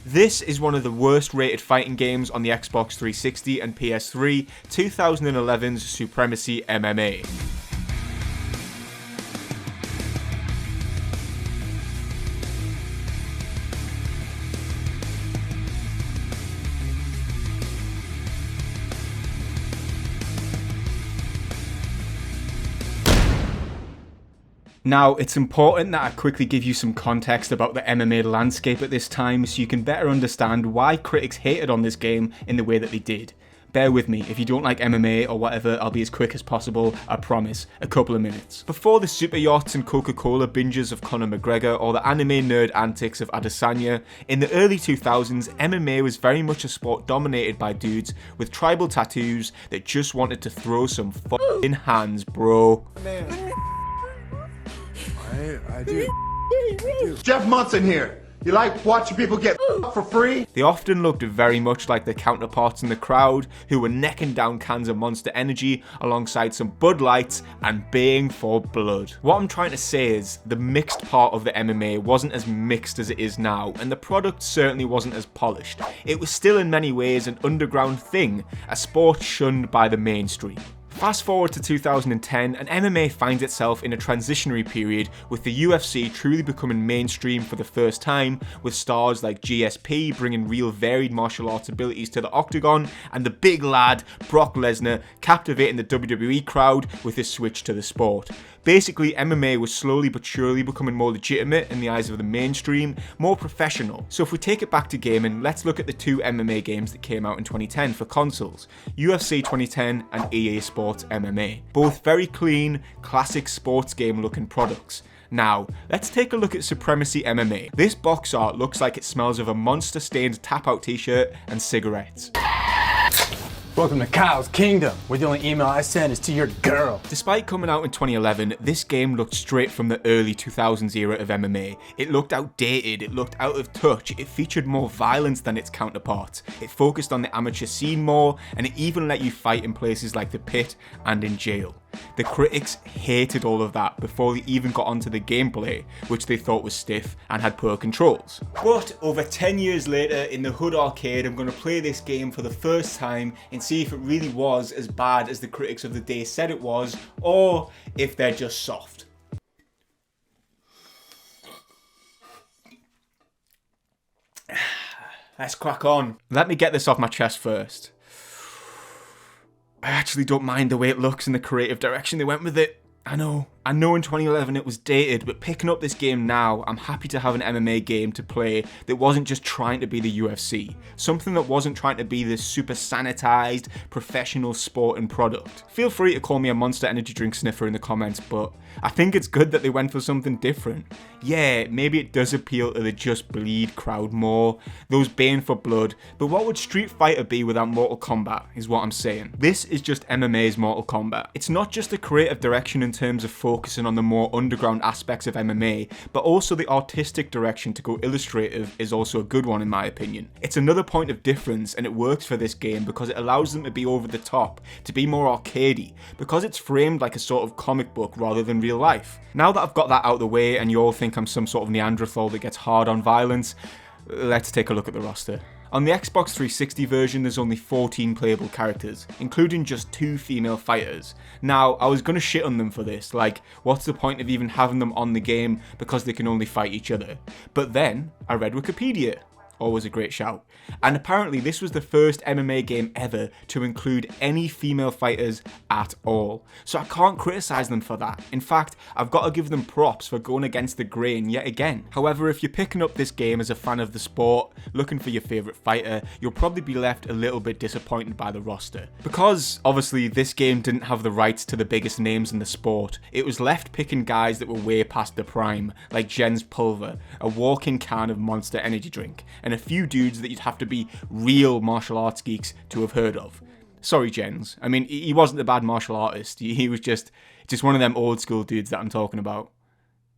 This is one of the worst rated fighting games on the Xbox 360 and PS3, 2011's Supremacy MMA. Now, it's important that I quickly give you some context about the MMA landscape at this time so you can better understand why critics hated on this game in the way that they did. Bear with me, if you don't like MMA or whatever, I'll be as quick as possible, I promise, a couple of minutes. Before the super yachts and Coca-Cola binges of Conor McGregor or the anime nerd antics of Adesanya, in the early 2000s, MMA was very much a sport dominated by dudes with tribal tattoos that just wanted to throw some f***ing hands, bro. I do. Jeff Munson here. You like watching people get for free? They often looked very much like their counterparts in the crowd, who were necking down cans of Monster Energy alongside some Bud Lights and baying for blood. What I'm trying to say is, the mixed part of the MMA wasn't as mixed as it is now, and the product certainly wasn't as polished. It was still in many ways an underground thing, a sport shunned by the mainstream. Fast forward to 2010, and MMA finds itself in a transitionary period with the UFC truly becoming mainstream for the first time, with stars like GSP bringing real varied martial arts abilities to the octagon, and the big lad Brock Lesnar captivating the WWE crowd with his switch to the sport. Basically, MMA was slowly but surely becoming more legitimate in the eyes of the mainstream, more professional. So if we take it back to gaming, let's look at the two MMA games that came out in 2010 for consoles, UFC 2010 and EA Sports MMA. Both very clean, classic sports game looking products. Now, let's take a look at Supremacy MMA. This box art looks like it smells of a monster stained Tapout t-shirt and cigarettes. Welcome to Kyle's Kingdom, where the only email I send is to your girl. Despite coming out in 2011, this game looked straight from the early 2000s era of MMA. It looked outdated, it looked out of touch, it featured more violence than its counterparts, it focused on the amateur scene more, and it even let you fight in places like the pit and in jail. The critics hated all of that before they even got onto the gameplay, which they thought was stiff and had poor controls. But over 10 years later, in the Hood arcade, I'm going to play this game for the first time and see if it really was as bad as the critics of the day said it was, or if they're just soft. Let's crack on. Let me get this off my chest first. I actually don't mind the way it looks and the creative direction they went with it. I know in 2011 it was dated, but picking up this game now, I'm happy to have an MMA game to play that wasn't just trying to be the UFC. Something that wasn't trying to be this super sanitized, professional sport and product. Feel free to call me a Monster Energy drink sniffer in the comments, but I think it's good that they went for something different. Yeah, maybe it does appeal to the Just Bleed crowd more, those baying for blood, but what would Street Fighter be without Mortal Kombat, is what I'm saying. This is just MMA's Mortal Kombat. It's not just the creative direction in terms of focusing on the more underground aspects of MMA, but also the artistic direction to go illustrative is also a good one in my opinion. It's another point of difference, and it works for this game because it allows them to be over the top, to be more arcadey, because it's framed like a sort of comic book rather than real life. Now that I've got that out of the way and you all think I'm some sort of Neanderthal that gets hard on violence, let's take a look at the roster. On the Xbox 360 version, there's only 14 playable characters, including just 2 female fighters. Now, I was gonna shit on them for this, like, what's the point of even having them on the game because they can only fight each other? But then, I read Wikipedia. Always a great shout. And apparently this was the first MMA game ever to include any female fighters at all. So I can't criticize them for that. In fact, I've got to give them props for going against the grain yet again. However, if you're picking up this game as a fan of the sport, looking for your favourite fighter, you'll probably be left a little bit disappointed by the roster. Because, obviously, this game didn't have the rights to the biggest names in the sport, it was left picking guys that were way past the prime, like Jens Pulver, a walking can of Monster Energy drink, and a few dudes that you'd have to be real martial arts geeks to have heard of. Sorry, Jens. I mean, he wasn't a bad martial artist. He was just one of them old school dudes that I'm talking about.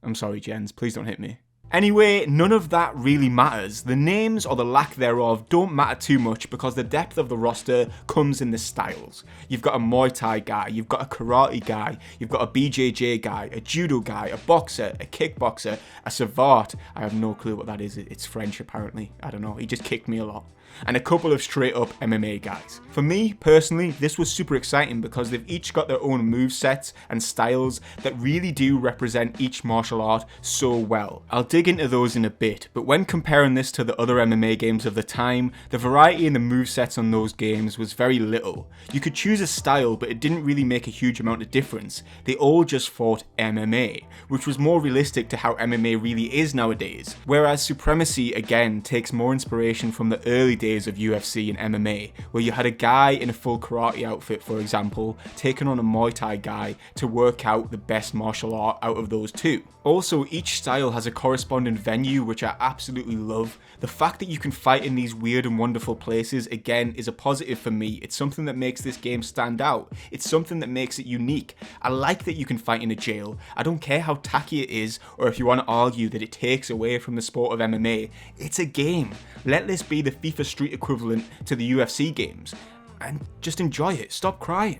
I'm sorry, Jens. Please don't hit me. Anyway, none of that really matters. The names or the lack thereof don't matter too much because the depth of the roster comes in the styles. You've got a Muay Thai guy, you've got a karate guy, you've got a BJJ guy, a judo guy, a boxer, a kickboxer, a savate. I have no clue what that is. It's French apparently. I don't know. He just kicked me a lot. And a couple of straight up MMA guys. For me, personally, this was super exciting because they've each got their own movesets and styles that really do represent each martial art so well. I'll dig into those in a bit, but when comparing this to the other MMA games of the time, the variety in the movesets on those games was very little. You could choose a style, but it didn't really make a huge amount of difference. They all just fought MMA, which was more realistic to how MMA really is nowadays. Whereas Supremacy, again, takes more inspiration from the early days of UFC and MMA, where you had a guy in a full karate outfit, for example, taking on a Muay Thai guy to work out the best martial art out of those two. Also, each style has a corresponding venue, which I absolutely love. The fact that you can fight in these weird and wonderful places, again, is a positive for me. It's something that makes this game stand out. It's something that makes it unique. I like that you can fight in a jail. I don't care how tacky it is, or if you want to argue that it takes away from the sport of MMA. It's a game. Let this be the FIFA Street equivalent to the UFC games. And just enjoy it. Stop crying.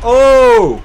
Oh!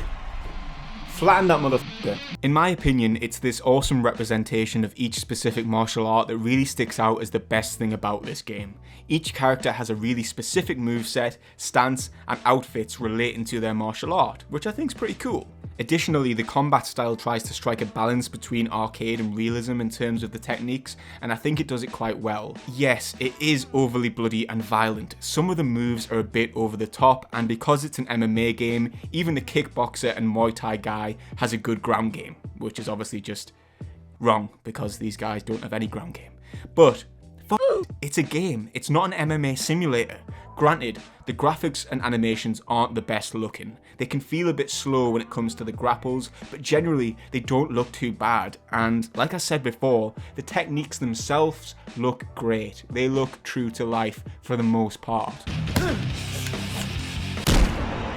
Flatten that motherfucker. In my opinion, it's this awesome representation of each specific martial art that really sticks out as the best thing about this game. Each character has a really specific moveset, stance, and outfits relating to their martial art, which I think is pretty cool. Additionally, the combat style tries to strike a balance between arcade and realism in terms of the techniques, and I think it does it quite well. Yes, it is overly bloody and violent. Some of the moves are a bit over the top, and because it's an MMA game, even the kickboxer and Muay Thai guy has a good ground game, which is obviously just wrong because these guys don't have any ground game. But it's a game, it's not an MMA simulator. Granted, the graphics and animations aren't the best looking. They can feel a bit slow when it comes to the grapples, but generally they don't look too bad. And like I said before, the techniques themselves look great. They look true to life for the most part.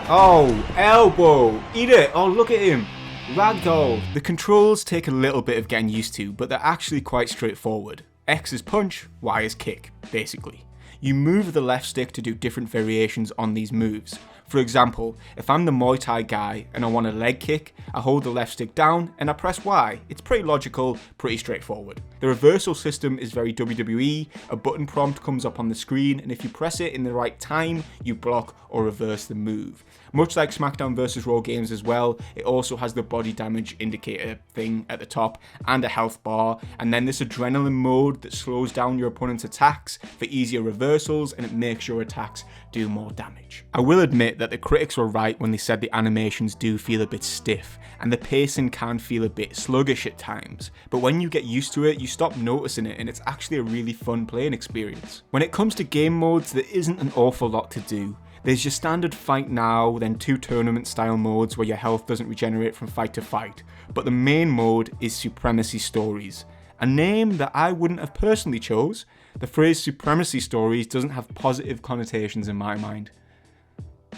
Oh, elbow! Eat it! Oh, look at him! Ragdoll! The controls take a little bit of getting used to, but they're actually quite straightforward. X is punch, Y is kick, basically. You move the left stick to do different variations on these moves. For example, if I'm the Muay Thai guy and I want a leg kick, I hold the left stick down and I press Y. It's pretty logical, pretty straightforward. The reversal system is very WWE. A button prompt comes up on the screen, and if you press it in the right time, you block or reverse the move. Much like SmackDown vs. Raw games as well, it also has the body damage indicator thing at the top and a health bar, and then this adrenaline mode that slows down your opponent's attacks for easier reversals, and it makes your attacks do more damage. I will admit that the critics were right when they said the animations do feel a bit stiff, and the pacing can feel a bit sluggish at times, but when you get used to it, you stop noticing it, and it's actually a really fun playing experience. When it comes to game modes, there isn't an awful lot to do. There's your standard fight now, then 2 tournament style modes where your health doesn't regenerate from fight to fight, but the main mode is Supremacy Stories, a name that I wouldn't have personally chose. The phrase Supremacy Stories doesn't have positive connotations in my mind.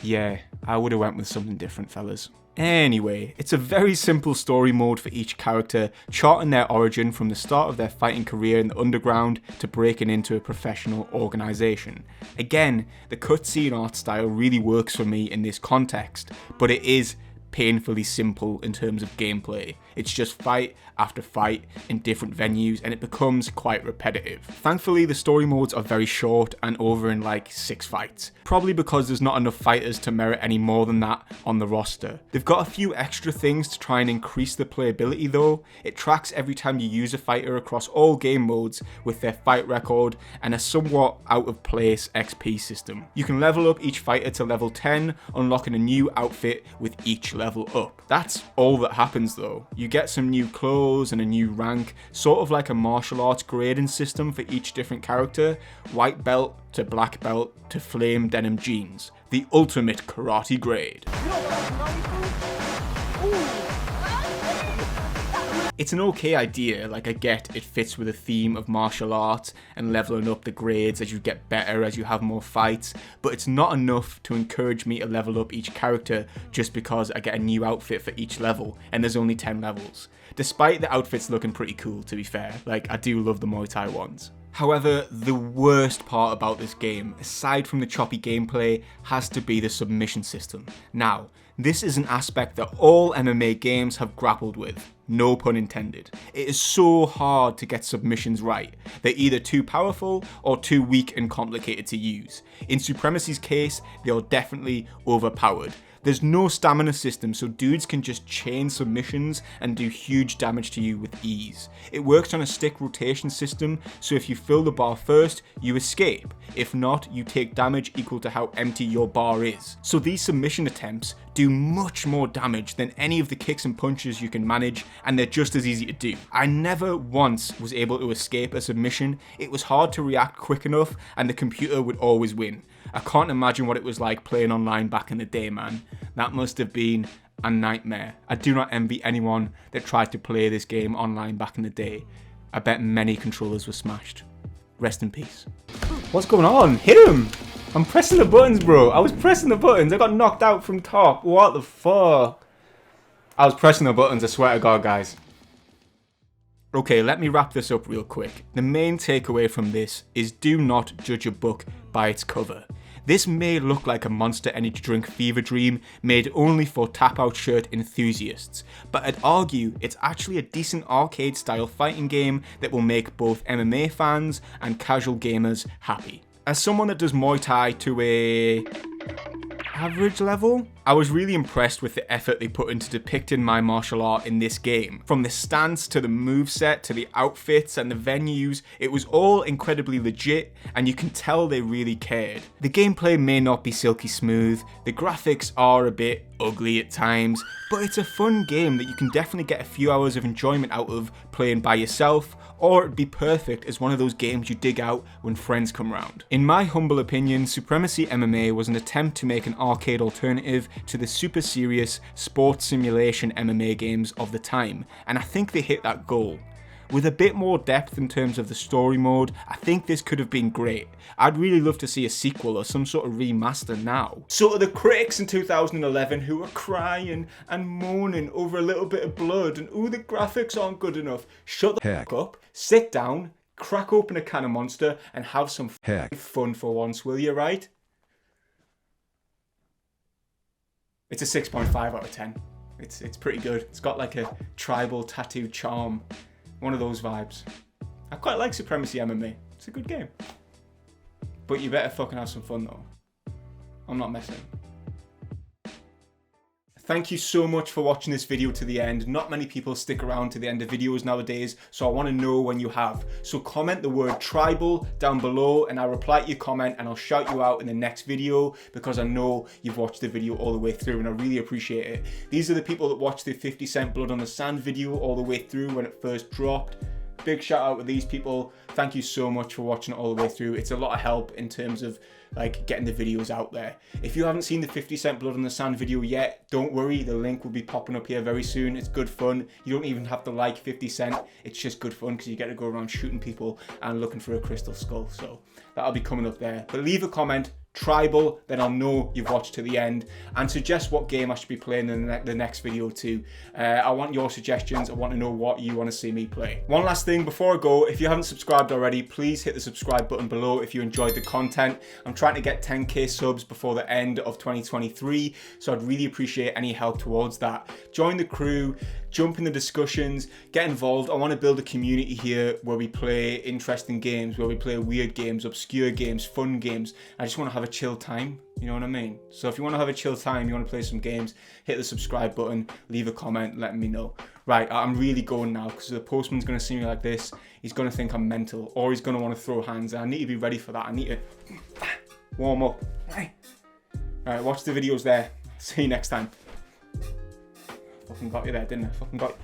Yeah, I would have went with something different, fellas. Anyway, it's a very simple story mode for each character, charting their origin from the start of their fighting career in the underground to breaking into a professional organisation. Again, the cutscene art style really works for me in this context, but it is painfully simple in terms of gameplay. It's just fight after fight in different venues, and it becomes quite repetitive. Thankfully, the story modes are very short and over in like 6 fights, probably because there's not enough fighters to merit any more than that on the roster. They've got a few extra things to try and increase the playability though. It tracks every time you use a fighter across all game modes with their fight record, and a somewhat out of place XP system. You can level up each fighter to level 10, unlocking a new outfit with each level up. That's all that happens though. You get some new clothes and a new rank, sort of like a martial arts grading system for each different character. White belt to black belt to flame denim jeans. The ultimate karate grade. It's an okay idea, like I get it fits with the theme of martial arts and leveling up the grades as you get better, as you have more fights, but it's not enough to encourage me to level up each character just because I get a new outfit for each level, and there's only 10 levels. Despite the outfits looking pretty cool, to be fair, like I do love the Muay Thai ones. However, the worst part about this game, aside from the choppy gameplay, has to be the submission system. Now, this is an aspect that all MMA games have grappled with, no pun intended. It is so hard to get submissions right. They're either too powerful or too weak and complicated to use. In Supremacy's case, they are definitely overpowered. There's no stamina system, so dudes can just chain submissions and do huge damage to you with ease. It works on a stick rotation system, so if you fill the bar first, you escape. If not, you take damage equal to how empty your bar is. So these submission attempts do much more damage than any of the kicks and punches you can manage, and they're just as easy to do. I never once was able to escape a submission. It was hard to react quick enough, and the computer would always win. I can't imagine what it was like playing online back in the day, man. That must have been a nightmare. I do not envy anyone that tried to play this game online back in the day. I bet many controllers were smashed. Rest in peace. What's going on? Hit him! I'm pressing the buttons, bro. I was pressing the buttons. I got knocked out from top. What the fuck? I was pressing the buttons, I swear to God, guys. Okay, let me wrap this up real quick. The main takeaway from this is do not judge a book by its cover. This may look like a Monster Energy drink fever dream made only for Tapout shirt enthusiasts, but I'd argue it's actually a decent arcade style fighting game that will make both MMA fans and casual gamers happy. As someone that does Muay Thai to a average level, I was really impressed with the effort they put into depicting my martial art in this game. From the stance to the moveset to the outfits and the venues, it was all incredibly legit, and you can tell they really cared. The gameplay may not be silky smooth, the graphics are a bit ugly at times, but it's a fun game that you can definitely get a few hours of enjoyment out of playing by yourself, or it'd be perfect as one of those games you dig out when friends come round. In my humble opinion, Supremacy MMA was an attempt to make an arcade alternative to the super serious sports simulation MMA games of the time, and I think they hit that goal. With a bit more depth in terms of the story mode, I think this could have been great. I'd really love to see a sequel or some sort of remaster now. So to the critics in 2011 who were crying and moaning over a little bit of blood and ooh, the graphics aren't good enough, shut the fuck up, sit down, crack open a can of Monster and have some fun for once, will you, right? It's a 6.5 out of 10. It's pretty good. It's got like a tribal tattoo charm. One of those vibes. I quite like Supremacy MMA. It's a good game. But you better fucking have some fun though. I'm not messing. Thank you so much for watching this video to the end. Not many people stick around to the end of videos nowadays, so I want to know when you have. So comment the word tribal down below and I'll reply to your comment and I'll shout you out in the next video because I know you've watched the video all the way through and I really appreciate it. These are the people that watched the 50 Cent Blood on the Sand video all the way through when it first dropped. Big shout out to these people. Thank you so much for watching it all the way through. It's a lot of help in terms of like getting the videos out there. If you haven't seen the 50 Cent Blood on the Sand video yet, don't worry, the link will be popping up here very soon. It's good fun. You don't even have to like 50 Cent. It's just good fun because you get to go around shooting people and looking for a crystal skull. So that'll be coming up there. But leave a comment, tribal, then I'll know you've watched to the end, and suggest what game I should be playing in the next video too. I want your suggestions. I want to know what you want to see me play. One last thing before I go, if you haven't subscribed already, please hit the subscribe button below if you enjoyed the content. I'm trying to get 10k subs before the end of 2023, so I'd really appreciate any help towards that. Join the crew, jump in the discussions, get involved. I want to build a community here where we play interesting games, where we play weird games, obscure games, fun games. I just want to have a chill time, you know what I mean? So if you want to have a chill time, you want to play some games, hit the subscribe button, leave a comment, let me know. Right, I'm really going now because the postman's going to see me like this. He's going to think I'm mental, or he's going to want to throw hands, and I need to be ready for that. I need to warm up. Right, watch the videos there. See you next time. Fucking got you there, didn't I? Fucking got you.